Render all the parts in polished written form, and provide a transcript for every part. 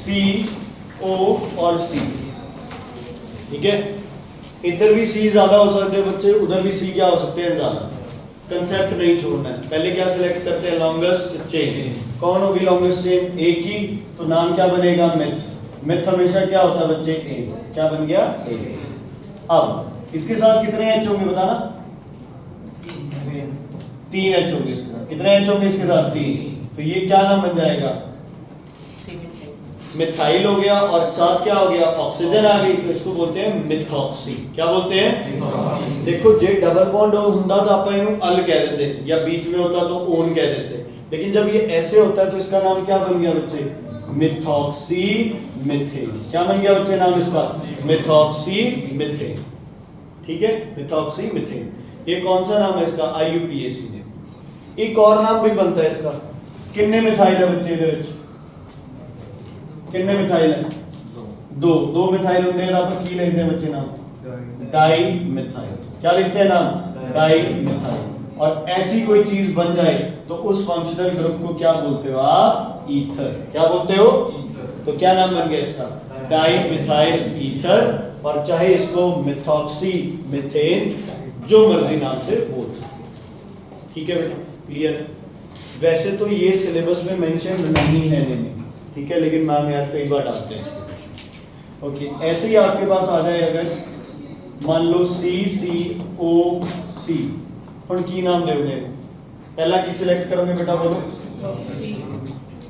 CO और C, ठीक है। इधर भी C ज्यादा हो सकते हैं बच्चे, उधर भी C क्या हो सकते हैं ज्यादा। कंसेप्ट नहीं छोड़ना है। पहले क्या सिलेक्ट करते हैं, लॉन्गेस्ट चेन। कौन होगी लॉन्गेस्ट चेन, ए की, तो नाम क्या बनेगा, मेथ। मेथ हमेशा क्या होता है बच्चे, ए। क्या बन गया, ए। अब इसके साथ कितने एच होंगे बताना, 3 एच होंगे इसके साथ। कितने एच होंगे इसके साथ, 3। तो ये क्या नाम बन जाएगा, मिथाइल हो गया, और साथ क्या हो गया, ऑक्सीजन आ गई, तो इसको बोलते हैं मिथॉक्सी। क्या बोलते हैं, देखो जे डबल बॉन्ड ਹੁੰਦਾ तो आप इन्हें अल कह देते, या बीच में होता तो ओन कह देते, लेकिन जब ये ऐसे होता है तो इसका नाम क्या बन गया बच्चे, मिथॉक्सी मीथेन। क्या बन गया बच्चे नाम इसका, मिथॉक्सी मीथेन, ठीक है, मिथॉक्सी मीथेन। ये कौन सा नाम है इसका, IUPAC ने। एक और नाम भी बनता है इसका, कितने मिथाइल है बच्चे इधर, कितने मिथाइल है, दो मिथाइल होंगे, यहाँ पर की लिखते हैं बच्चे नाम, डाई मिथाइल। क्या लिखते हैं नाम, डाई मिथाइल। और ऐसी कोई चीज बन जाए तो उस फंक्शनल ग्रुप को क्या बोलते हो आप, ईथर। क्या बोलते हो, तो क्या नाम बन गया इसका, डाई मिथाइल ईथर। और चाहे इसको मिथॉक्सी मीथेन, जो मर्जी नाम से बोल सकते, ठीक है बेटा, क्लियर है। वैसे तो ये सिलेबस में मेंशन नहीं है में, ठीक है, लेकिन मैम यार कई बार डालते हैं। ओके, ऐसे ही आपके पास आ जाए अगर मान लो CCOC, और की नाम दोगे, पहला की सिलेक्ट करोगे बेटा, बोलो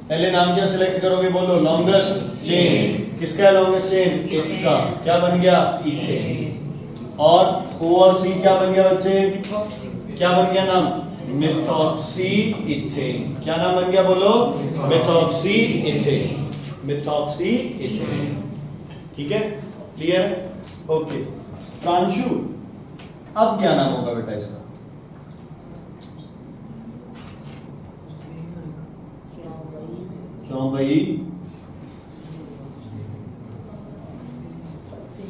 पहले नाम क्या सिलेक्ट करोगे, बोलो लॉन्गेस्ट चेन। किसका लॉन्गेस्ट चेन, इसका। क्या बन गया, इथेन। और O और C क्या बन गया बच्चे, क्या बन गया नाम, मिथॉक्सी इथेन। क्या नाम बन गया, बोलो मिथॉक्सी इथेन, मिथॉक्सी इथेन, ठीक है, क्लियर, ओके। प्रांशु, अब क्या नाम होगा बेटा इसका, क्यों भाई,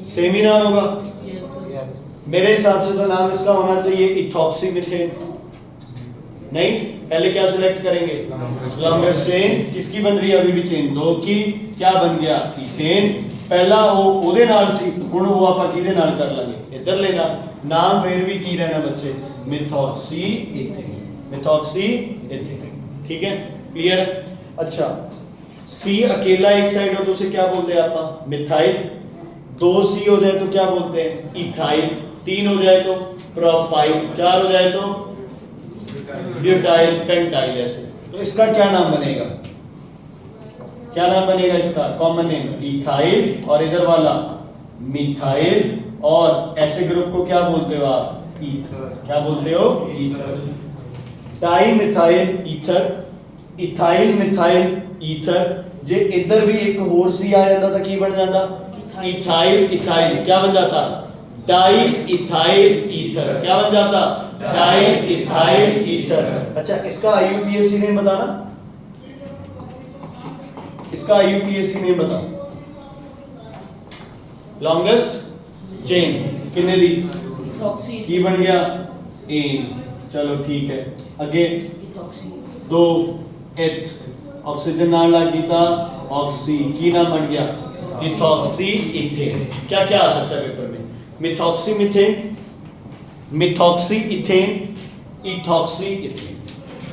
सेम ही नाम होगा, मेरे हिसाब से तो नाम इसका होना चाहिए इथॉक्सी मीथेन। नहीं, पहले क्या सिलेक्ट करेंगे, लॉन्गेस्ट चेन। किसकी बन रही है अभी भी चेन, 2 की। क्या बन गया, इथेन। पहला ਉਹਦੇ ਨਾਲ ਸੀ, ਹੁਣ ਉਹ ਆਪਾਂ ਕਿਹਦੇ ਨਾਲ ਕਰ ਲਾਂਗੇ, ਇੱਧਰ ਲੈਣਾ ਨਾਮ, ਫਿਰ ਵੀ ਕੀ ਰਹਿਣਾ ਬੱਚੇ, मिथॉक्सी इथेन, मिथॉक्सी इथेन, ठीक है, क्लियर। अच्छा, C अकेला एक साइड हो तो उसे क्या बोलते हैं आप, मिथाइल। 2 C हो जाए तो क्या बोलते हैं, इथाइल। 3 हो जाए तो प्रोपाइल। 4 हो जाए तो ब्यूटाइल, पेंटाइल। ऐसे तो इसका क्या नाम बनेगा, क्या नाम बनेगा इसका, कॉमन नेम इथाइल, और इधर वाला मिथाइल। और ऐसे ग्रुप को क्या बोलते हो आप, ईथर। क्या बोलते हो, ether. Dimethyl ether, ethyl methyl ether. जे इधर भी एक होर सी आ जाता तो की बन जाता, इथाइल इथाइल। क्या बन जाता, डाई इथाइल ईथर। क्या बन जाता, डाई इथाइल ईथर। अच्छा, इसका IUPAC नेम बताना, इसका IUPAC नेम बता, लॉन्गेस्ट चेन कितने दी, की बन गया, ए। चलो ठीक है, आगे 2 एथ, ऑक्सीजन नाम ला कीता, ऑक्सी, की नाम बन गया, इथॉक्सी इथेन। क्या क्या आ सकता है पेपर में, methoxy methane, methoxy ethane, ethoxy ethane.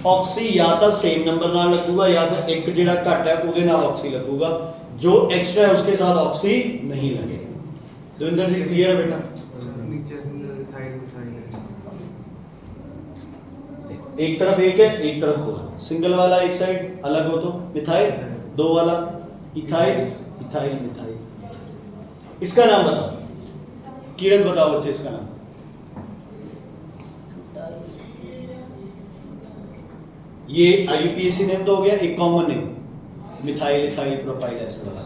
Oxy या तो सेम नंबर नाल लगूगा, या फिर एक जिहड़ा घट है ਉਹਦੇ ਨਾਲ ऑक्सी लगूगा, जो एक्स्ट्रा है उसके साथ ऑक्सी नहीं लगेगा। सुविंदर जी क्लियर है बेटा, नीचे मिथाइल एक तरफ एक है, एक तरफ 2, सिंगल वाला एक साइड अलग हो तो मिथाइल, 2 वाला इथाइल, इथाइल मिथाइल। इसका नाम बताओ, किरण बताओ बच्चे इसका नाम, ये IUPAC नेम तो हो गया, एक common name methyl ethyl propyl ऐसे वाला।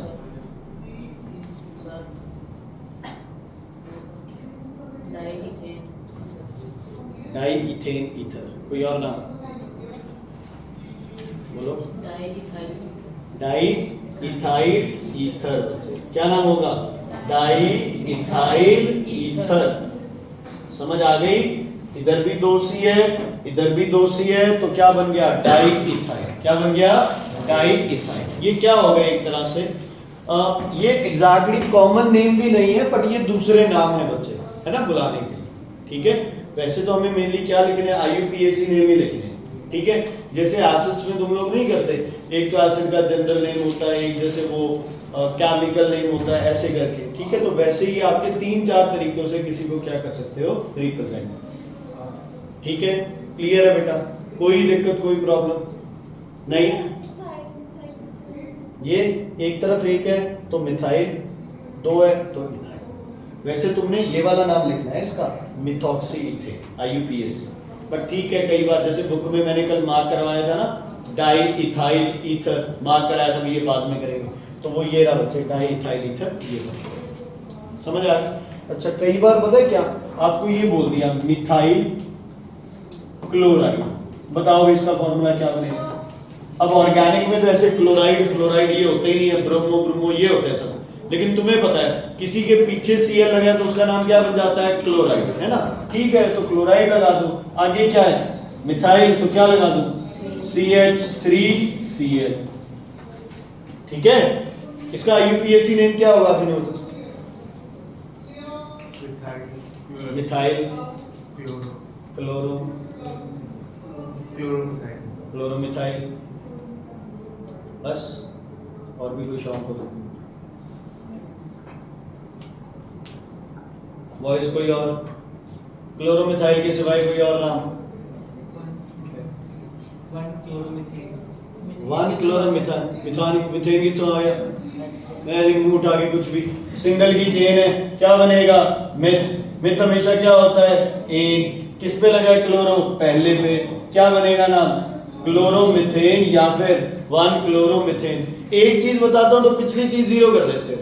Di ethane ether. कोई और नाम बोलो, डाई इथाइल ईथर। क्या नाम होगा, डाई इथाइल ईथर। समझ आ गई, इधर भी 2 C है, इधर भी 2 C है, तो क्या बन गया, डाई इथाइल। क्या बन गया, डाई इथाइल। ये क्या हो गया, एक तरह से ये एग्जैक्टली कॉमन नेम भी नहीं है, बट ये दूसरे नाम है बच्चे, है ना, बुलाने के लिए, ठीक है। वैसे तो हमें मेनली क्या लिखने हैं, IUPAC नेम ही लिखने हैं, ठीक है। जैसे एसिड्स में तुम लोग नहीं करते, एक तो एसिड का जनरल नेम होता है, एक जैसे वो केमिकल नेम होता है, ऐसे करके, ठीक है। तो वैसे ही आपके 3-4 तरीकों से किसी को क्या कर सकते हो, रिप्रेजेंट, ठीक है। क्लियर है बेटा, कोई दिक्कत कोई प्रॉब्लम नहीं। ये एक तरफ एक है तो मिथाइल, 2 है तो इथाइल। वैसे तुमने ये वाला नाम लिखना है इसका, मिथॉक्सी इथेन, IUPAC, बट ठीक है। कई बार जैसे बुक में मैंने कल मार्क करवाया था ना, डाई इथाइल ईथर मार्क कराया था, ये बाद में करेंगे, तो वो ये रहा बच्चे, डाई इथाइल ईथर, ये समझ आ गया। अच्छा, कई बार पता है क्या आपको ये बोल दिया मिथाइल क्लोराइड, बताओ इसका फॉर्मूला क्या बनेगा। अब ऑर्गेनिक में तो ऐसे क्लोराइड फ्लोराइड ये होते ही नहीं है, ब्रोमो ब्रोमो ये होते हैं सब, लेकिन तुम्हें पता है किसी के पीछे Cl लगा तो उसका नाम क्या बन जाता है, क्लोराइड, है ना। ठीक है, तो क्लोराइड लगा दो। आगे क्या है, मिथाइल, तो क्या लगा दो, CH3Cl, ठीक है। इसका IUPAC नेम क्या होगा विनोद, मिथाइल क्लोरो क्लोरोमिथाइल, बस। और भी कोई शौक हो, वॉइस कोई और, क्लोरोमिथाइल के सिवाय कोई और नाम, 1 क्लोरोमिथाइल, मिथेन की तो आ गया, मैं मुंह उठा के कुछ भी। सिंगल की चेन है, क्या बनेगा, मिथ हमेशा क्या होता है, एन, किस पे लगा है, क्लोरो, पहले पे, क्या बनेगा नाम, क्लोरोमिथेन या फिर 1 क्लोरोमिथेन। एक चीज बताता हूं तो पिछली चीज जीरो कर देते हो।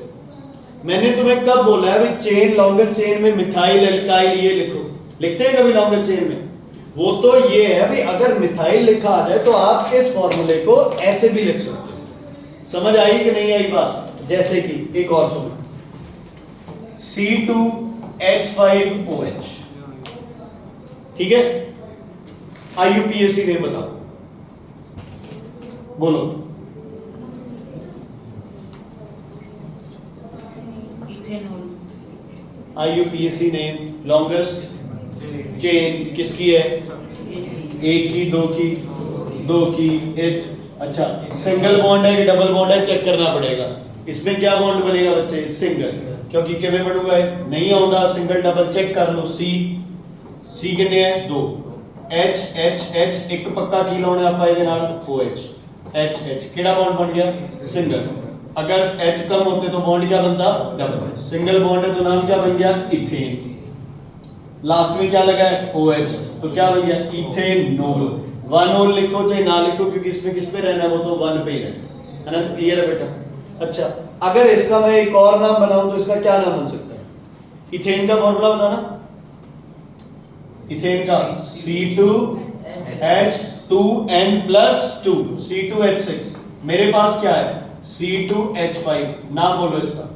मैंने तुम्हें कब बोला है भाई चेन, लॉन्गेस्ट चेन में मिथाइल एल्काइल ये लिखो, लिखते हैं कभी लॉन्गेस्ट चेन में, वो तो ये है भाई अगर मिथाइल लिखा आ जाए तो आप इस फॉर्मूले को ऐसे भी लिख सकते हो। समझ आई कि नहीं आई बात। जैसे कि एक और सुनो, C2H5OH, ठीक है। IUPAC नेम बताओ, बोलो। IUPAC नेम, लॉन्गेस्ट चेन किसकी है, एक की, दो की, एथ। अच्छा, सिंगल बॉन्ड है कि डबल बॉन्ड है चेक करना पड़ेगा। इसमें क्या बॉन्ड बनेगा बच्चे, सिंगल, क्योंकि किਵੇਂ ਬਣੂਗਾ नहीं आਉਂਦਾ, सिंगल डबल चेक कर लो। C कितने है, 2, H एक पक्का की लाਉਣਾ ਆਪਾਂ ਇਹਦੇ ਨਾਲ, OH, H ਕਿਹੜਾ बॉन्ड बन गया, सिंगल। अगर H कम होते तो बॉन्ड क्या बनता, डबल। सिंगल बॉन्ड है तो नाम क्या बन गया, इथेन। लास्ट में क्या लगा है, OH, तो क्या बन गया, इथेनॉल। 1 लिखो चाहे ना लिखो, क्योंकि इसमें किस पे रहना है, वो तो 1 पे ही रहना है ना। क्लियर है बेटा। अच्छा, अगर इसका मैं एक और नाम बनाऊं तो इसका क्या नाम बन सकता है, इथेन का फॉर्मूला बताना, इथेन का C2H2N+2, C2H6। मेरे पास क्या है, C2H5, नाम बोलो इसका,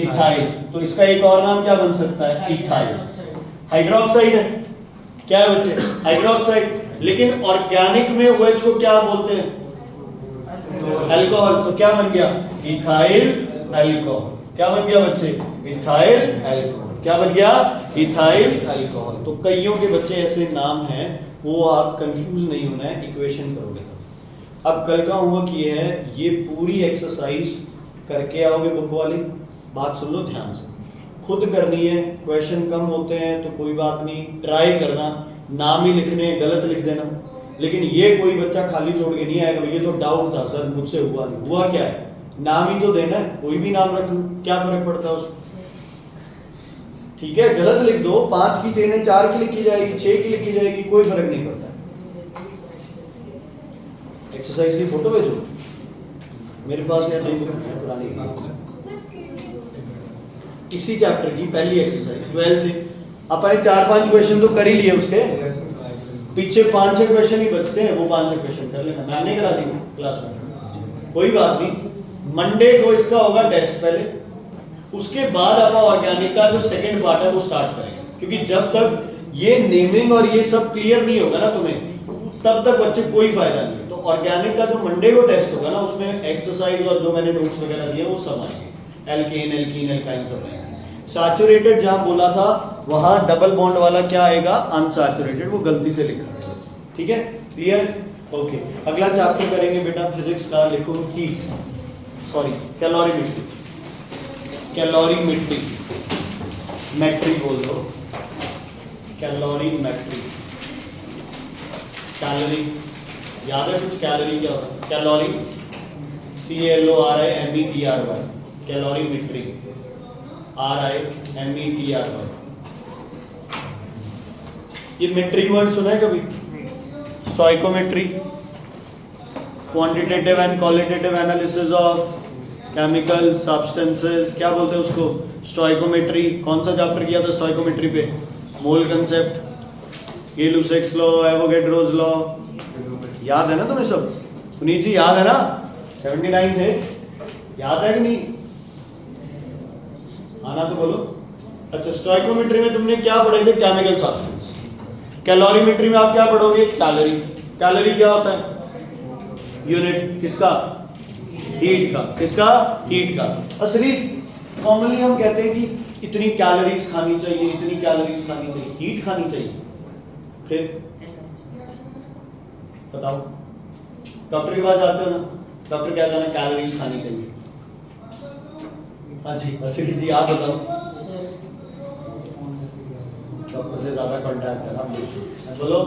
इथाइल। तो इसका एक और नाम क्या बन सकता है, इथाइल। हाइड्रोक्साइड है, क्या है बच्चे, हाइड्रोक्साइड। लेकिन ऑर्गेनिक में OH को क्या बोलते हैं, अल्कोहल। तो क्या बन गया, इथाइल अल्कोहल। क्या बन गया बच्चे, इथाइल अल्कोहल। क्या बन गया, इथाइल अल्कोहल। तो कईयों के बच्चे ऐसे नाम हैं, वो आप कंफ्यूज नहीं होना है, इक्वेशन करोगे। अब कल का होमवर्क ये है, ये पूरी एक्सरसाइज करके आओगे, बुक वाली बात सुन लो ध्यान से, खुद करनी है। क्वेश्चन कम होते हैं तो कोई बात नहीं, ट्राई करना, नाम ही लिखने, गलत लिख देना। लेकिन ये कोई बच्चा खाली छोड़ के नहीं आएगा, ये तो डाउट था सर मुझसे हुआ नहीं, हुआ क्या है, नाम ही तो देना है, कोई भी नाम रख लो, क्या फर्क पड़ता है उसमें। ठीक है, गलत लिख दो, 5 की चेन है 4 की लिखी जाएगी, 6 की लिखी जाएगी, कोई फर्क नहीं पड़ता। एक्सरसाइज की फोटो भेजो मेरे पास, या नहीं पुरानी इसी चैप्टर की पहली एक्सरसाइज 12th। अपन 4-5 क्वेश्चन तो कर ही लिए, उसके पीछे 5-6 क्वेश्चन ही बचते हैं, वो 5-6 क्वेश्चन कर लेना, मैम ने करा दी क्लास में, कोई बात नहीं। मंडे को इसका होगा टेस्ट पहले, उसके बाद आप ऑर्गेनिक का जो सेकंड पार्ट है वो स्टार्ट करेंगे, क्योंकि जब तक ये नेमिंग और ये सब क्लियर नहीं होगा ना तुम्हें, तब तक बच्चे कोई फायदा नहीं है। तो ऑर्गेनिक का जो मंडे को टेस्ट होगा ना, उसमें एक्सरसाइज और जो मैंने नोट्स वगैरह दिए वो सब आएंगे, एल्केन एल्कीन एल्काइन सब आएंगे। सैचुरेटेड जहां बोला था वहां डबल बॉन्ड वाला क्या आएगा, अनसैचुरेटेड, वो गलती से लिखा है, ठीक है, क्लियर, ओके। अगला चैप्टर करेंगे बेटा फिजिक्स का, लिखो हीट, सॉरी कैलोरीमेट्री, कैलोरीमेट्री, मेट्री बोल दो, कैलोरीमेट्री, कैलोरी, याद है कुछ, कैलोरी क्या होता है, कैलोरी, CALORIMETRY, कैलोरीमेट्री, RIMETRY, ये मेट्री वर्ड सुना है कभी, stoichiometry, quantitative and qualitative analysis of chemical substances, क्या बोलते हैं उसको, स्टोइकोमेट्री। कौन सा चैप्टर किया था स्टोइकोमेट्री पे, मोल concept, Gibbs law, Avogadro's law, याद है ना तुम्हें सब, पुनीत जी याद है ना, 79 थे, याद है कि नहीं, आना तो बोलो। अच्छा, स्टोइकोमेट्री में तुमने क्या पढ़े थे, केमिकल सब्सटेंस। कैलोरीमेट्री में आप क्या पढ़ोगे, कैलोरी। कैलोरी क्या होता है, यूनिट किसका, हीट का, किसका, हीट का। असली कॉमनली हम कहते हैं कि इतनी कैलोरीज खानी चाहिए, इतनी कैलोरीज खानी चाहिए, हीट खानी चाहिए, फिर बताओ, डॉक्टर के पास जाते हो ना, डॉक्टर क्या कहना, कैलोरीज खानी चाहिए। हाँ जी असली जी आप बताओ, डॉक्टर से ज्यादा कॉन्टैक्ट है ना, बोलो।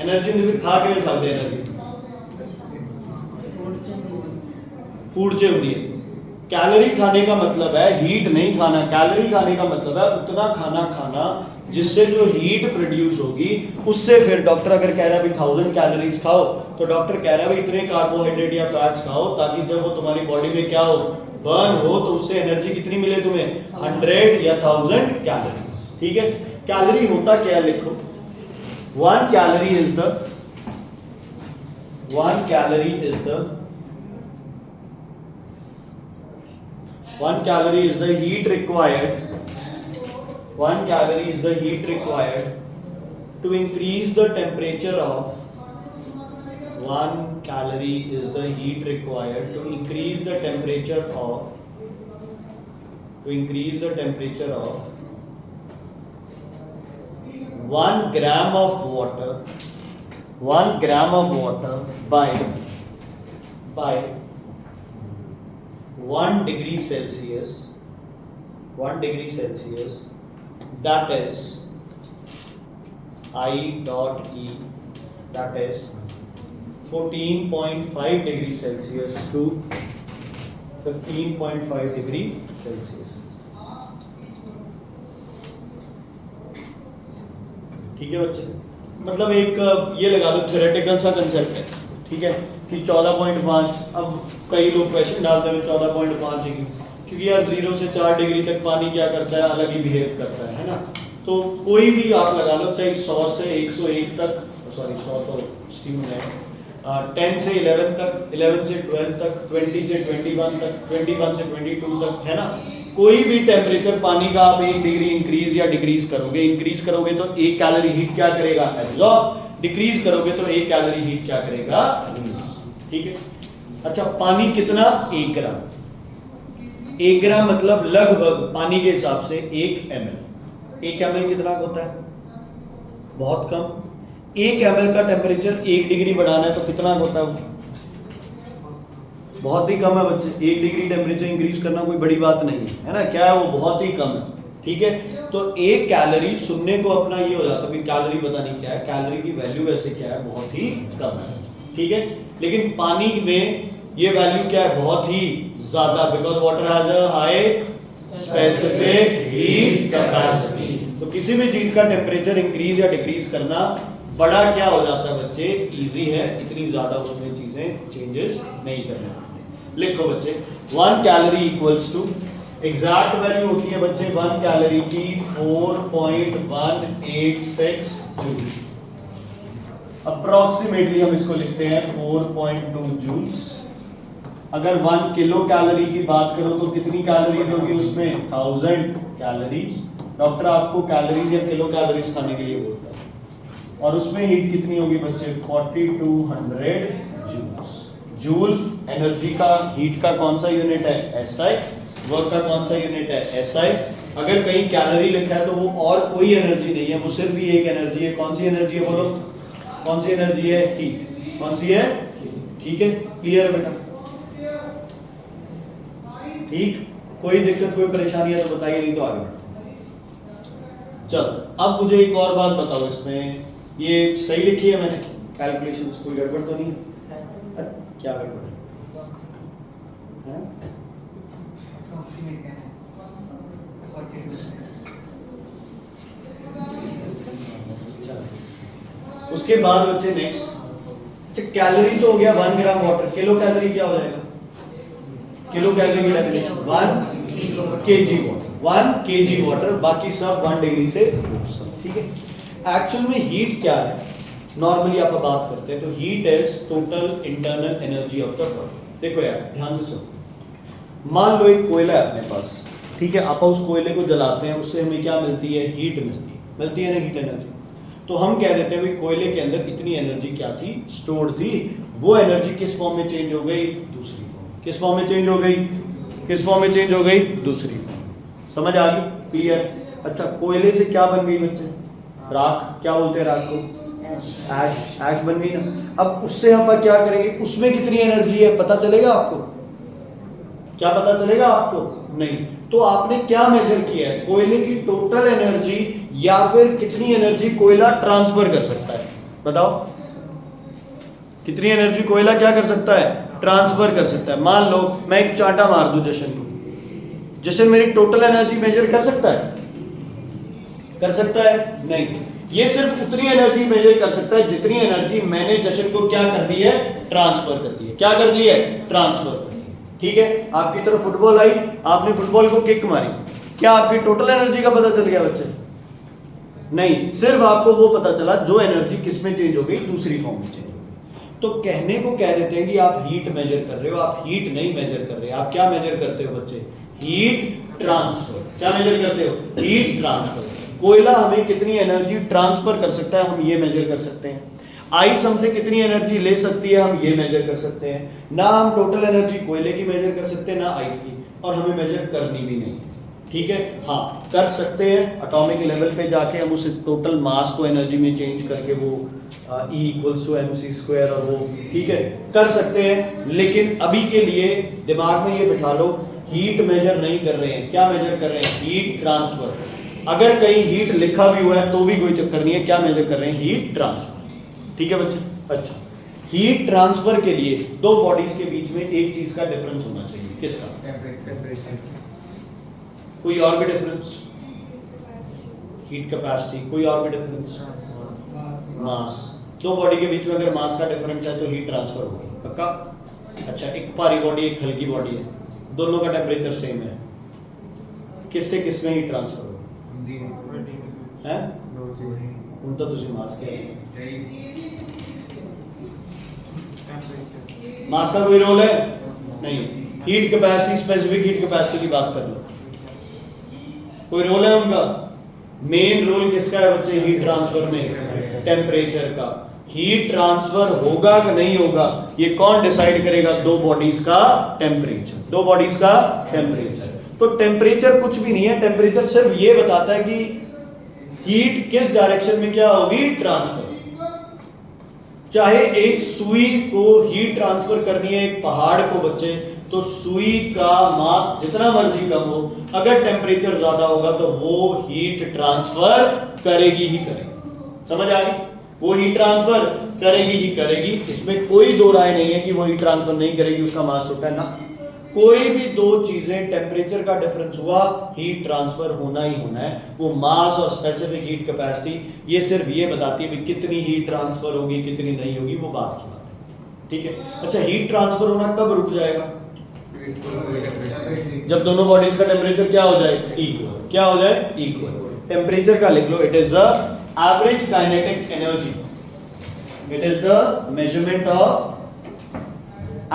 एनर्जी नहीं खा के सकते, एनर्जी फूड चे होती है। कैलोरी खाने का मतलब है हीट नहीं खाना, कैलोरी खाने का मतलब है उतना खाना खाना जिससे जो हीट प्रोड्यूस होगी उससे, फिर डॉक्टर अगर कह रहा है भाई 1000 कैलोरीज खाओ, तो डॉक्टर कह रहा है भाई इतने कार्बोहाइड्रेट या फैट्स खाओ ताकि जब वो तुम्हारी बॉडी में क्या हो, बर्न हो, तो उससे एनर्जी कितनी मिले तुम्हें, 100 या 1000 कैलोरीज, ठीक है। कैलोरी होता क्या है, लिखो, 1 calorie is the 1 calorie is the 1 calorie is the heat required, 1 calorie is the heat required to increase the temperature of 1 calorie is the heat required to increase the temperature of 1 gram of water, 1 gram of water by 1 degree Celsius, 1 degree Celsius, that is I dot E, that is 14.5 degree Celsius to 15.5 degree Celsius, ठीक है बच्चे। मतलब एक ये लगा दो theoretical सा concept है, ठीक है, कि 14.5, अब कई लोग क्वेश्चन डालते हैं 14.5 क्योंकि यार 0 से 4 डिग्री तक पानी क्या करता है, अलग ही बिहेव करता है ना। तो कोई भी आप लगा लो, चाहे 100 से 101 तक, सॉरी 100 तो स्टीम है, 10 से 11 तक, 11 से 12 तक, 20 से 21 तक, 21 से 22 तक, है ना। कोई भी टेम्परेचर पानी का आप 1 डिग्री इंक्रीज या डिक्रीज करोगे तो 1 कैलोरी हीट क्या करेगा, एब्जॉर्ब, डिक्रीज करोगे तो 1 कैलोरी हीट क्या करेगा, ठीक है। अच्छा, पानी कितना, 1 ग्राम, 1 ग्राम मतलब लगभग पानी के हिसाब से 1 ml, 1 ml कितना होता है, बहुत कम। 1 ml का टेम्परेचर 1 डिग्री बढ़ाना है तो कितना होता है, बहुत ही कम है बच्चे। 1 डिग्री टेम्परेचर इंक्रीज करना कोई बड़ी बात नहीं है ना, क्या है वो, बहुत ही कम है, ठीक है। तो 1 कैलोरी सुनने को अपना ये हो जाता है, कैलोरी पता नहीं क्या है, कैलोरी की वैल्यू वैसे क्या है, बहुत ही कम है, ठीक है। लेकिन पानी में ये वैल्यू क्या है, बहुत ही ज्यादा, because water has a high specific heat capacity. तो किसी भी चीज का टेम्परेचर इंक्रीज या डिक्रीज करना बड़ा क्या हो जाता है बच्चे, इजी है, इतनी ज्यादा उसमें चीजें चेंजेस नहीं करने पड़ते। लिखो बच्चे, 1 calorie equals to, exact value होती है बच्चे 1 कैलोरी की 4.186 जूल, अप्रोक्सीमेटली हम इसको लिखते हैं 4.2 जूल्स। अगर 1 किलो कैलोरी की बात करो तो कितनी कैलोरीज होगी उसमें, 1000 कैलोरीज। डॉक्टर आपको कैलोरीज या किलो कैलोरीज खाने के लिए बोलता है, और उसमें हीट कितनी होगी बच्चे 4200 जूल्स। जूल एनर्जी का, हीट का कौन सा यूनिट है SI, वर्क का कौन सा यूनिट है SI। अगर कहीं कैलोरी लिखा है तो वो और कोई एनर्जी नहीं है, वो सिर्फ ही एक एनर्जी है। कौन सी एनर्जी है बोलो, कौन सी एनर्जी है, हीट। कौन सी है, ठीक है, क्लियर है बेटा, ठीक, कोई दिक्कत कोई परेशानी है तो बताइए, नहीं तो आगे बढ़ते। चलो अब मुझे एक और बात बताओ, इसमें ये सही लिखी है मैंने कैलकुलेशंस, कोई गड़बड़ तो नहीं है? क्या गड़बड़ है? उसके बाद बच्चे नेक्स्ट, अच्छा कैलोरी तो हो गया 1 ग्राम वाटर, किलो कैलोरी क्या हो जाएगा, किलो कैलोरी की definition 1 kg water, 1 kg water, बाकी सब 1 डिग्री से, ठीक है। एक्चुअल में हीट क्या है, नॉर्मली आप बात करते हैं तो heat is total internal energy of the body. देखो यार ध्यान से सुनो, मान लो एक कोयला है अपने पास, ठीक है, आप उस कोयले को जलाते हैं, उससे हमें क्या मिलती है, हीट मिलती है ना, हीट एनर्जी। तो हम कह देते हैं भाई कोयले के अंदर इतनी एनर्जी क्या थी, स्टोर थी, वो एनर्जी किस फॉर्म में चेंज हो गई, दूसरी फॉर्म। किस फॉर्म में चेंज हो गई, किस फॉर्म में चेंज हो गई, दूसरी फॉर्म। समझ आ गई, क्लियर। अच्छा कोयले से क्या बन गई बच्चे, राख, क्या बोलते हैं राख को, ऐश, ऐश बन गई ना। अब उससे हम क्या करेंगे, उसमें कितनी एनर्जी है पता चलेगा आपको, क्या पता चलेगा आपको, नहीं। तो आपने क्या मेजर किया है, कोयले की टोटल एनर्जी या फिर कितनी एनर्जी कोयला ट्रांसफर कर सकता है, बताओ कितनी एनर्जी कोयला क्या कर सकता है, ट्रांसफर कर सकता है। मान लो मैं एक चांटा मार दूं जशन को, जशन मेरी टोटल एनर्जी मेजर कर सकता है, कर सकता है, नहीं। ये सिर्फ उतनी एनर्जी मेजर कर सकता है जितनी एनर्जी मैंने जशन को क्या कर दी है, ट्रांसफर कर दी है। क्या कर दी है, ट्रांसफर कर दी है, ठीक है। आपकी तरफ फुटबॉल आई, आपने फुटबॉल को किक मारी, क्या आपकी टोटल एनर्जी का पता चल गया बच्चे, नहीं, सिर्फ आपको वो पता चला जो एनर्जी किस में चेंज हो गई, दूसरी फॉर्म में चेंज हो गई। तो कहने को कह देते हैं कि आप हीट मेजर कर रहे हो, आप हीट नहीं मेजर कर रहे, आप क्या मेजर करते हो बच्चे, हीट ट्रांसफर। क्या मेजर करते हो, हीट ट्रांसफर। कोयला हमें कितनी एनर्जी ट्रांसफर कर सकता है, हम ये मेजर कर सकते हैं। आइस हमसे कितनी एनर्जी ले सकती है, हम ये मेजर कर सकते हैं। ना हम टोटल एनर्जी कोयले की मेजर कर सकते हैं, ना आइस की, और हमें मेजर करनी भी नहीं है, ठीक है। हाँ कर सकते हैं, एटॉमिक लेवल पे जाके हम उस टोटल मास को एनर्जी में चेंज करके वो E = mc² और वो, ठीक है, कर सकते हैं। लेकिन अभी के लिए दिमाग में ये बिठा लो, हीट मेजर नहीं कर रहे हैं, क्या मेजर कर रहे हैं, हीट ट्रांसफर। अगर कहीं हीट लिखा भी हुआ है तो भी कोई चक्कर नहीं है, क्या मेजर कर रहे हैं, हीट ट्रांसफर, ठीक है बच्चे। अच्छा हीट ट्रांसफर के लिए दो बॉडीज के बीच में एक चीज का डिफरेंस होना चाहिए, किसका, टेम्परेचर, कोई और भी डिफरेंस, हीट कैपेसिटी, कोई और भी डिफरेंस, मास। दो बॉडी के बीच में अगर मास का डिफरेंस है तो हीट ट्रांसफर होगी, पक्का। अच्छा एक भारी बॉडी एक हल्की बॉडी है, दोनों का टेम्परेचर सेम है, किससे किसमें हीट ट्रांसफर होगी, हैं उन तो तुझे मास के मास का कोई रोल है नहीं। Heat capacity, specific heat capacity की बात कर लो, कोई रोल है उनका, मेन रोल किसका है बच्चे, हीट ट्रांसफर में, टेम्परेचर का। हीट ट्रांसफर होगा कि नहीं होगा ये कौन डिसाइड करेगा, दो बॉडीज का टेम्परेचर, दो बॉडीज का टेम्परेचर। तो टेम्परेचर कुछ भी नहीं है, टेम्परेचर सिर्फ ये बताता है कि हीट किस डायरेक्शन में क्या होगी, ट्रांसफर। चाहे एक सुई को हीट ट्रांसफर करनी है एक पहाड़ को बच्चे, तो सुई का मास जितना मर्जी कम हो, अगर टेम्परेचर ज्यादा होगा तो वो हीट ट्रांसफर करेगी ही करेगी। समझ आ गई, वो हीट ट्रांसफर करेगी ही करेगी, इसमें कोई दो राय नहीं है कि वो हीट ट्रांसफर नहीं करेगी, उसका मास छोटा है ना। कोई भी दो चीजें, टेम्परेचर का डिफरेंस हुआ, हीट ट्रांसफर होना ही होना है। वो मास और स्पेसिफिक हीट कैपेसिटी ये सिर्फ ये बताती है कि कितनी हीट ट्रांसफर होगी कितनी नहीं होगी, वो बात की बात है, ठीक है। अच्छा हीट ट्रांसफर होना कब रुक जाएगा, जब दोनों बॉडीज का टेम्परेचर क्या हो जाए, इक्वल। क्या हो जाए, इक्वल। टेम्परेचर का लिख लो, it is the average kinetic energy, it is the measurement of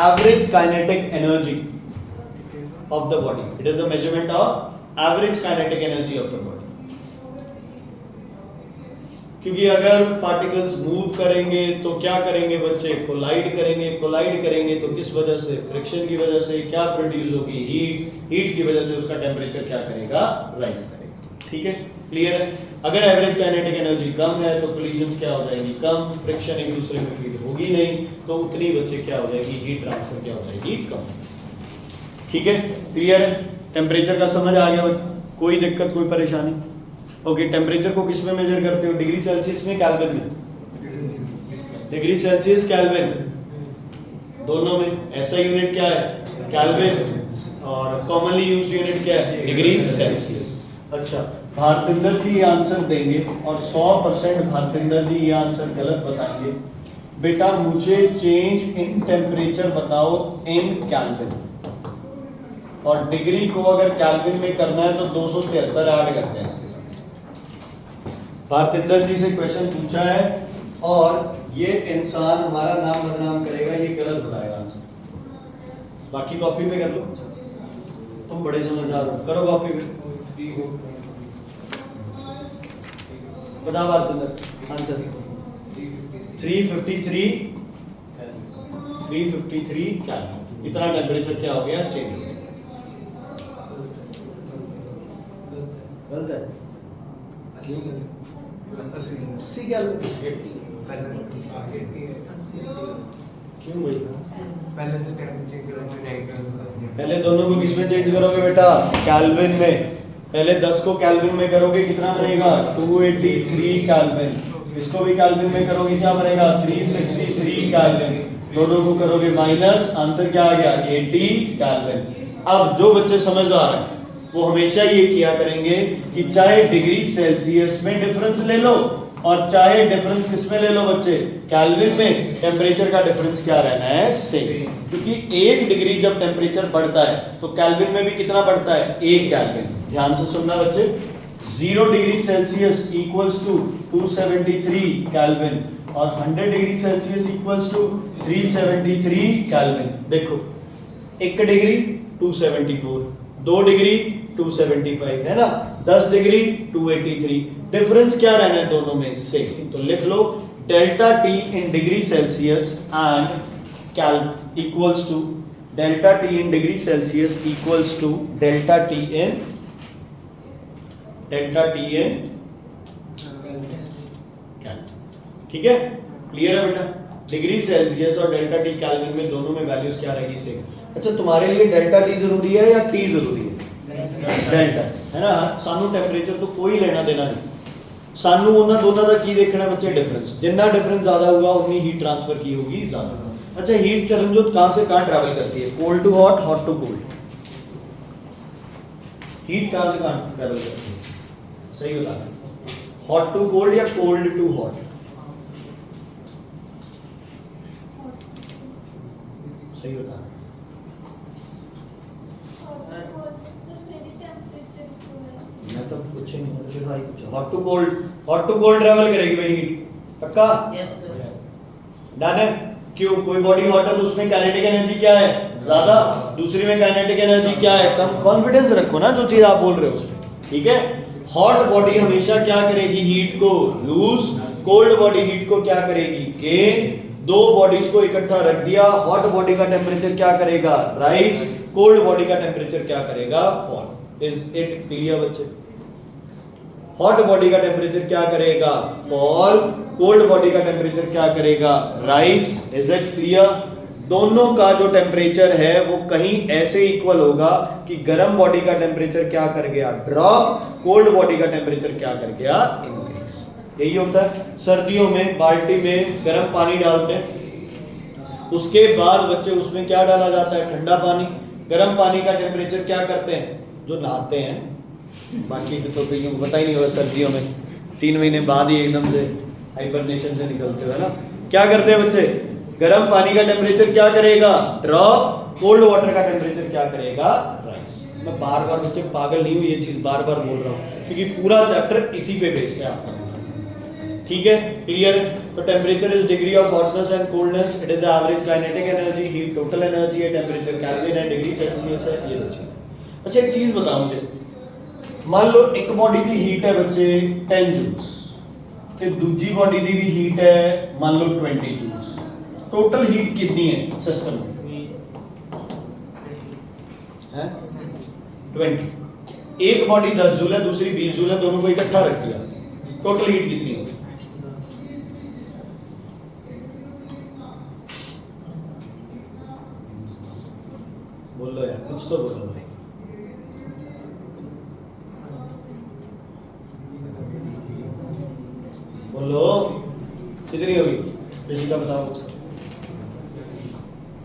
average kinetic energy of the body, it is the measurement of average kinetic energy of the body. क्योंकि अगर particles move करेंगे तो क्या करेंगे बच्चे, कोलाइड करेंगे। Collide करेंगे तो किस वजह से, फ्रिक्शन की वजह से क्या प्रोड्यूस होगी, हीट की वजह से उसका टेम्परेचर क्या करेगा, राइज करेगा। ठीक है, क्लियर है। अगर एवरेज काइनेटिक एनर्जी कम है तो कोलिजन्स क्या हो जाएंगी, कम, फ्रिक्शन एक दूसरे में फील होगी नहीं, तो उतनी बच्चे क्या हो जाएगी, हीट ट्रांसफर क्या हो जाएगी, कम। ठीक है, क्लियर है। टेम्परेचर का समझ आ गया, कोई दिक्कत कोई परेशानी? ओके, टेम्परेचर को किस में मेजर करते हो, डिग्री सेल्सियस में, केल्विन में? डिग्री सेल्सियस, केल्विन, दोनों में। ऐसा यूनिट क्या है, केल्विन, और कॉमनली यूज्ड यूनिट क्या है, डिग्री सेल्सियस। अच्छा, भारतेंद्र जी ये आंसर देंगे और 100% भारतेंद्र जी ये आंसर गलत बताएंगे। बेटा मुझे चेंज इन टेम्परेचर बताओ इन केल्विन, और डिग्री को अगर केल्विन में करना है तो 273 ऐड करते हैं इसके साथ। भारतेंद्र जी से क्वेश्चन पूछा है और ये इंसान हमारा नाम बदनाम करेगा, ये गलत बताएगा आंसर। बाकी कॉपी में कर लो, तुम बड़े समझदार हो, करो कॉपी में। बता भारतेंद्र आंसर। 353 क्या है, इतना टेम्परेचर क्या हो गया, चेंज हो गया। गलत है, 80 क्या, क्यों भाई? पहले दोनों को किस में चेंज करोगे बेटा, केल्विन में। पहले 10 को केल्विन में करोगे कितना बनेगा, 283 केल्विन। इसको भी केल्विन में करोगे क्या बनेगा, 363 केल्विन। दोनों को करोगे माइनस, आंसर क्या आ गया, 80 केल्विन। अब जो बच्चे समझदार हैं वो हमेशा ये किया करेंगे कि चाहे डिग्री सेल्सियस में डिफरेंस ले लो और चाहे डिफरेंस किस में ले लो बच्चे, केल्विन में, टेम्परेचर का डिफरेंस क्या रहना है, सेम। क्योंकि 1 डिग्री जब टेम्परेचर बढ़ता है तो केल्विन में भी कितना बढ़ता है, 1 केल्विन। ध्यान से सुनना बच्चे, 0 degree Celsius equals to 273 kelvin और 100 degree Celsius equals to 373 kelvin. देखो 1 डिग्री 274, 2 डिग्री 275 है ना, 10 डिग्री 283। डिफरेंस क्या रहना है दोनों में, सेम। तो लिख लो delta T in degree Celsius and equals to delta T in degree Celsius equals to delta T in ठीक है, क्लियर है बेटा। डिग्री सेल्सियस और डेल्टा टी केल्विन में दोनों में वैल्यूज क्या रहेगी, सेम। अच्छा, तुम्हारे लिए डेल्टा टी जरूरी है या टी जरूरी है, डेल्टा है ना। सानू टेम्परेचर तो कोई लेना देना नहीं, सानू उन्होंने दोनों का की देखना बच्चे, डिफरेंस। जितना डिफरेंस ज्यादा होगा उतनी हीट ट्रांसफर की होगी ज्यादा। अच्छा, हीट चरणजोत कहां से कहां ट्रैवल करती है, cold to hot, hot to cold. Heat कहां से कहां ट्रैवल करती है, सही बता, हॉट टू कोल्ड या कोल्ड टू हॉट, सही बता। मैं तो कुछ नहीं मुझे भाई, हॉट टू कोल्ड ट्रैवल करेगी भाई हीट, पक्का? Yes sir. डन है। क्यों, कोई बॉडी हॉट है तो उसमें काइनेटिक एनर्जी क्या है, ज्यादा, दूसरी में काइनेटिक एनर्जी क्या है, कम। कॉन्फिडेंस रखो ना जो चीज आप बोल रहे हो उसमें, ठीक है। हॉट बॉडी हमेशा क्या करेगी, हीट को लूज, कोल्ड बॉडी हीट को क्या करेगी, गेन। दो बॉडीज को इकट्ठा रख दिया, हॉट बॉडी का टेम्परेचर क्या करेगा, राइज, कोल्ड बॉडी का टेम्परेचर क्या करेगा, फॉल। इज इट क्लियर बच्चे? हॉट बॉडी का टेम्परेचर क्या करेगा, फॉल, कोल्ड बॉडी का टेम्परेचर क्या करेगा, राइज। Is it clear? दोनों का जो टेम्परेचर है वो कहीं ऐसे इक्वल होगा कि गर्म बॉडी का टेम्परेचर क्या कर गया, ड्रॉप, कोल्ड बॉडी का टेम्परेचर क्या कर गया, इंक्रीज। यही होता है। सर्दियों में बाल्टी में गर्म पानी डालते हैं, उसके बाद बच्चे उसमें क्या डाला जाता है, ठंडा पानी। गर्म पानी का टेम्परेचर क्या करते हैं, जो नहाते हैं, बाकी तो कईयों को पता ही नहीं होगा, सर्दियों में 3 महीने बाद ही एकदम से हाइबरनेशन से निकलते हो, है ना। क्या करते हैं बच्चे, गर्म पानी का टेम्परेचर क्या करेगा, ड्रॉप, कोल्ड वाटर का टेम्परेचर क्या करेगा, राइज। मैं बार बार बच्चे पागल नहीं हूं, ये चीज बार बार बोल रहा हूं क्योंकि पूरा चैप्टर इसी पे बेस्ड है आपका, ठीक है, क्लियर। तो temperature is degree of hotness and coldness, it is the average kinetic energy, heat total energy है, टेम्परेचर केल्विन है, डिग्री सेल्सियस है, ये दो चीज। अच्छा, एक चीज बताओ मुझे, मान लो एक बॉडी की हीट है बच्चे 10 जूल्स, ਤੇ ਦੂਜੀ ਬੋਡੀ ਦੀ ਵੀ ਹੀਟ ਹੈ ਮੰਨ ਲਓ 20 ਜੂਲਸ। ਟੋਟਲ ਹੀਟ ਕਿੰਨੀ ਹੈ ਸਿਸਟਮ में है 20। एक बॉडी 10 जूल है, दूसरी 20 जूल है, दोनों को इकट्ठा रख दिया, टोटल हीट कितनी होगी? बोलो यार, कुछ तो बोलो भाई। बोलो कितनी होगी? ऋषिका बताओ।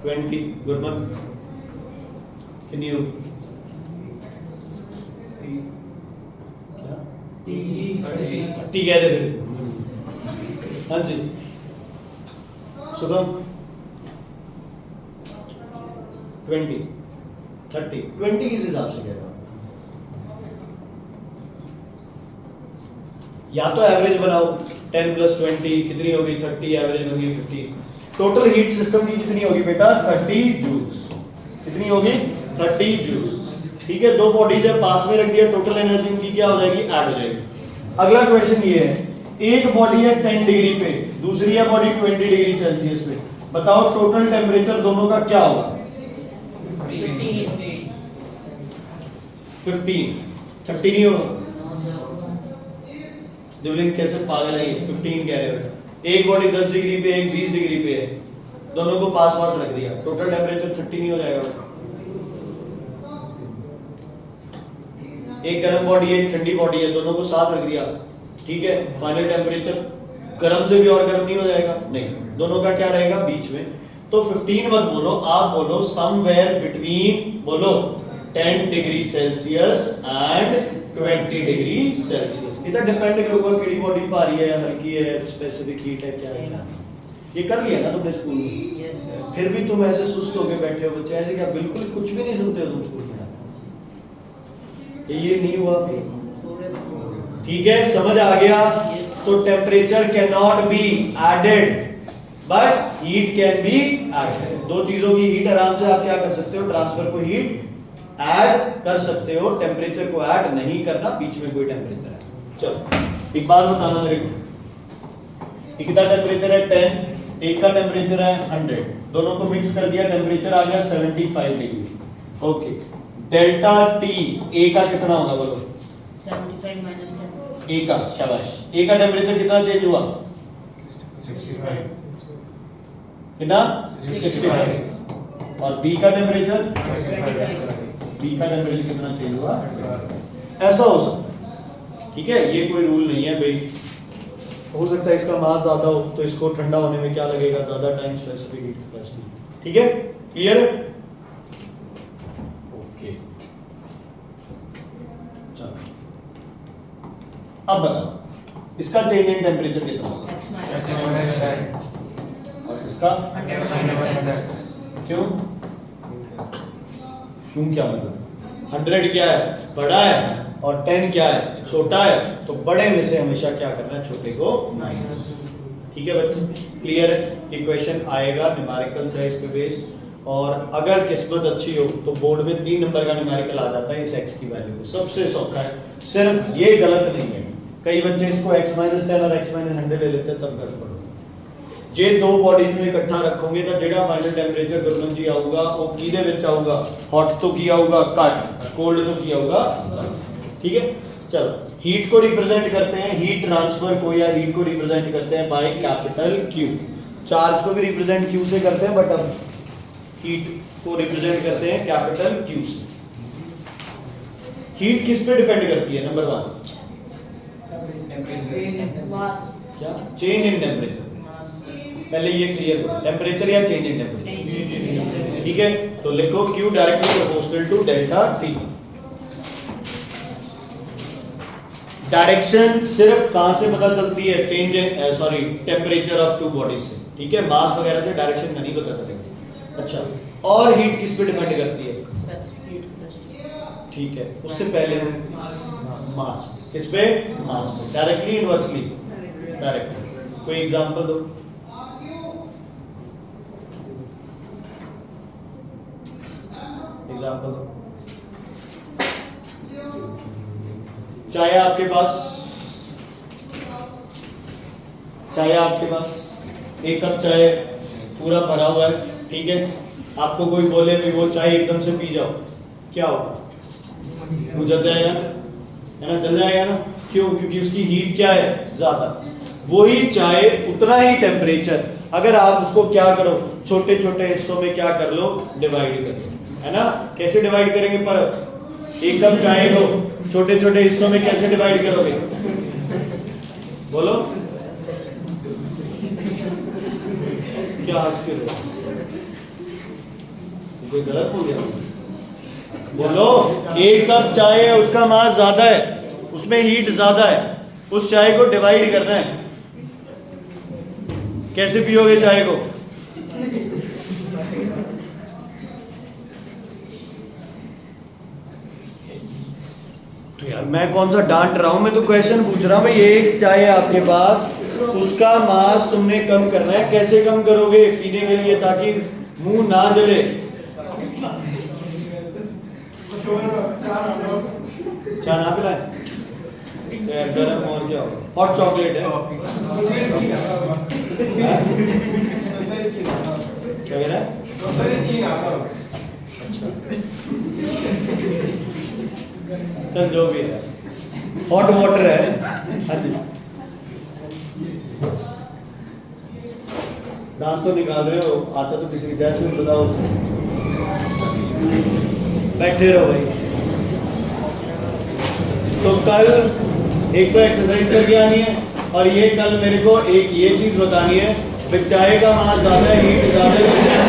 20। गुरमन कितनी होगी? क्या? 30 कह रहे थे। हाँ जी शुभम 20 30 20 किस हिसाब से कह रहे हो? या तो एवरेज बनाओ 10 + 20 कितनी होगी? 30, एवरेज होगी 50। टोटल हीट सिस्टम की कितनी होगी बेटा? 30 जूल्स। कितनी होगी? 30 जूल्स। ठीक है, दो बॉडीज है, पास में रख दिया, टोटल एनर्जी इनकी क्या हो जाएगी? ऐड हो जाएगी। अगला क्वेश्चन ये है, एक बॉडी है 10 डिग्री पे, दूसरी है बॉडी 20 डिग्री सेल्सियस पे, बताओ टोटल टेम्परेचर दोनों का क्या होगा? 15। 30 नहीं होगा? दिवलिंग कैसे पागल है ये? 15 कह रहे हो। एक बॉडी 10 डिग्री पे, एक 20 डिग्री पे है, दोनों को पास पास रख दिया, टोटल टेम्परेचर 30 नहीं हो जाएगा? एक गर्म बॉडी है, एक ठंडी बॉडी है, दोनों को साथ रख दिया, ठीक है, फाइनल टेम्परेचर गर्म से भी और गर्म नहीं हो जाएगा? नहीं, दोनों का क्या रहेगा? बीच में। तो 15 मत बोलो, आप बोलो समवेयर बिटवीन, बोलो 10 degree Celsius and 20 degree Celsius. इधर डिपेंड करूंगा केड़ी बॉडी भारी है, हल्की है, स्पेसिफिक हीट है, क्या है। ये कर लिया ना तुमने स्कूल में? Yes sir. फिर भी तुम ऐसे सुस्त होके बैठे हो बच्चे, ऐसे क्या बिल्कुल कुछ भी नहीं सुनते हो तुम स्कूल में? ये नहीं हुआ? ठीक है, समझ आ गया? तो temperature can not be added but heat can be added. दो चीजों की हीट आराम से आप क्या कर सकते हो? ट्रांसफर को हीट ऐड कर सकते हो, टेम्परेचर को ऐड नहीं करना, बीच में कोई टेम्परेचर है। चलो एक बात बताना मेरे को, एक का टेम्परेचर है 10, एक का टेम्परेचर है 100, दोनों को मिक्स कर दिया, टेम्परेचर आ गया 75 degree. Okay, delta T A का कितना होगा बोलो? 75 - 10। ए का, शाबाश। ए का टेम्परेचर कितना चेंज हुआ? 65। कितना? 65। और बी का टेम्परेचर? 25। बी का टेम्परेचर कितना चेंज हुआ? ऐसा हो सकता, ठीक है, ये कोई रूल नहीं है भाई। हो सकता है इसका मास ज्यादा हो तो इसको ठंडा होने में क्या लगेगा? ज्यादा टाइम, स्पेसिफिक हीट कैपेसिटी। ठीक है, क्लियर? ओके, चलो अब बताओ इसका चेंज इन टेम्परेचर कितना होगा? X - और इसका 100 - क्यों? क्यों क्या मतलब? 100 क्या है? बड़ा है, और 10 क्या है? छोटा है। तो बड़े में से हमेशा क्या करना है? छोटे को माइनस। ठीक है बच्चे, क्लियर है? इक्वेशन आएगा, न्यूमेरिकल्स है इस पे बेस्ड, और अगर किस्मत अच्छी हो तो बोर्ड में 3 नंबर का न्यूमेरिकल आ जाता है इस x की वैल्यू को। सबसे सौखा है, सिर्फ ये गलत नहीं है। कई बच्चे इसको x - 10 और x - 100 ले लेते हैं, तब गलत पड़ो। जे दो बॉडीज ਨੂੰ ਇਕੱਠਾ ਰੱਖੋਗੇ ਤਾਂ ਜਿਹੜਾ ਫਾਈਨਲ ਟੈਂਪਰੇਚਰ ਗੁਰਮਨ ਜੀ ਆਊਗਾ ਉਹ ਕਿਹਦੇ ਵਿੱਚ ਆਊਗਾ? ਹੌਟ ਤੋਂ ਕੀ ਆਊਗਾ? ਘੱਟ, कोल्ड तो ਕੀ ਆਊਗਾ? ठीक है, चलो हीट को रिप्रेजेंट करते हैं, हीट ट्रांसफर को या हीट को रिप्रेजेंट करते हैं बाय कैपिटल Q। चार्ज को भी रिप्रेजेंट Q से करते हैं, बट अब हीट को रिप्रेजेंट करते हैं कैपिटल Q से। हीट किस पे डिपेंड करती है? नंबर 1 मास। क्या? Change in temperature. पहले ये क्लियर करो, टेम्परेचर या चेंज इन टेम्परेचर। ठीक है, तो लिखो Q directly proportional to delta T। Direction सिर्फ कहां से पता चलती है? Change in sorry temperature of two bodies से। ठीक है, मास वगैरह से डायरेक्शन का नहीं पता चलेगा। अच्छा, और हीट किस पे डिपेंड करती है? Specific heat capacity. ठीक है, उससे पहले मास। किस पे? मास पे। Directly inversely? डायरेक्टली। कोई एग्जांपल दो। एग्जांपल दो। चाय आपके पास, चाय आपके पास, 1 कप चाय पूरा भरा हुआ है, ठीक है। आपको कोई बोले भी वो चाय एकदम से पी जाओ, क्या होगा? वो जल जाएगा ना, है ना, जल जाएगा ना। क्यों? क्योंकि उसकी हीट क्या है, ज्यादा। वही चाय उतना ही टेम्परेचर, अगर आप उसको क्या करो, छोटे छोटे हिस्सों में क्या कर लो, डिवाइड कर लो, है ना। कैसे डिवाइड करेंगे? पर 1 कप चाय को छोटे छोटे हिस्सों में कैसे डिवाइड करोगे? बोलो, क्या हंस के रहे? कोई गलत हो गया? बोलो, 1 कप चाय है, उसका मास ज्यादा है, उसमें हीट ज्यादा है, उस चाय को डिवाइड करना है। कैसे पियोगे चाय को? तो यार मैं कौन सा डांट रहा हूं, मैं तो क्वेश्चन पूछ रहा हूं भाई। एक चाय है आपके पास, उसका मास तुमने कम करना है, कैसे कम करोगे पीने के लिए ताकि मुंह ना जले? चाय ना पिलाए तो यार गरम और क्या होगा? हॉट चॉकलेट है, क्या कह रहा है? अच्छा चल जो भी है, हॉट वाटर है। हाँ जी, दांत तो निकाल रहे हो, आता तो किसी जैसे भी बताओ। बैठे रहो भाई। तो कल एक तो एक्सरसाइज करके आनी है, और ये कल मेरे को एक ये चीज बतानी है, चाय का मास ज्यादा है, हीट ज्यादा है,